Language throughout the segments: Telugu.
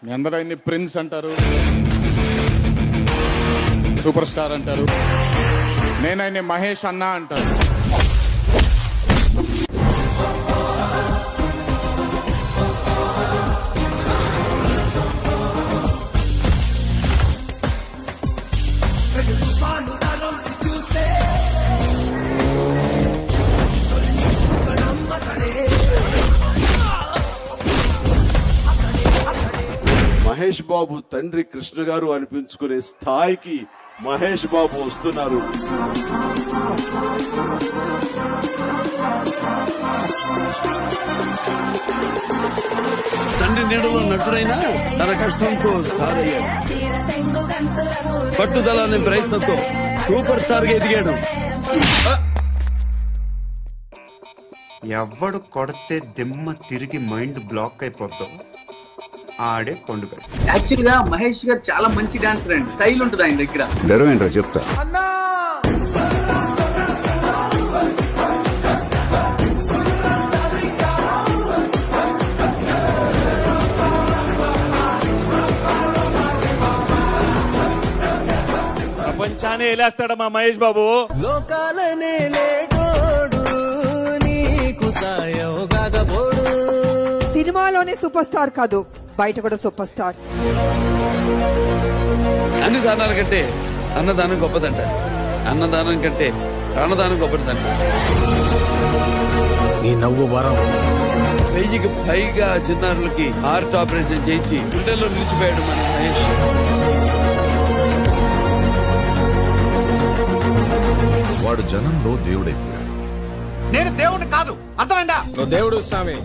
మీ అందరూ ఆయన్ని ప్రిన్స్ అంటారు, సూపర్ స్టార్ అంటారు. నేను ఆయన్ని మహేష్ అన్న అంటారు. మహేష్ బాబు తండ్రి కృష్ణ గారు అనిపించుకునే స్థాయికి మహేష్ బాబు వస్తున్నారు. తండ్రి నీడలో నటుడైనా తన కష్టంతో స్టార్ అయ్యాడు. పట్టుదల అనే ప్రయత్నంతో సూపర్ స్టార్ గా ఎదిగాడు. ఎవడు కొడితే దిమ్మ తిరిగి మైండ్ బ్లాక్ అయిపోతావు ఆడే పండుగ. యాక్చువల్ గా మహేష్ గారు చాలా మంచి డాన్సర్ అండి, స్టైల్ ఉంటుంది ఆయన దగ్గర. గర్వేంట్రా చెప్తా. ప్రపంచాన్ని వెళ్ళేస్తాడు మా మహేష్ బాబు. లోకాలనే లేటోడు నీకు సాయం కాకపోడు. సినిమాలోనే సూపర్ స్టార్ కాదు, బయట కూడా సూపర్ స్టార్. అన్ని దానాల కంటే అన్నదానం గొప్పదంట, అన్నదానం కంటే ప్రాణదానం గొప్పదంట. ఈ నవ్వు వరం. 1000కి పైగా చిన్నారులకి హార్ట్ ఆపరేషన్ చేయించి గుండెల్లో నిలిచిపోయాడు మన మహేష్. వాడు జనంలో దేవుడైపోయాడు. నేను దేవుడు కాదు, అర్థమైందా? నువ్వు దేవుడు స్వామి.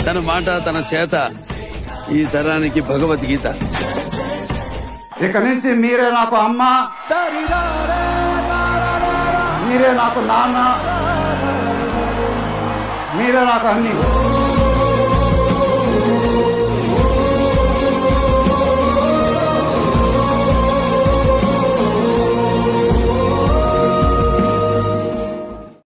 తన మాట తన చేత ఈ తరానికి భగవద్గీత. ఇక నుంచి మీరే నాకు అమ్మ, మీరే నాకు నాన్న, మీరే నాకు అన్ని.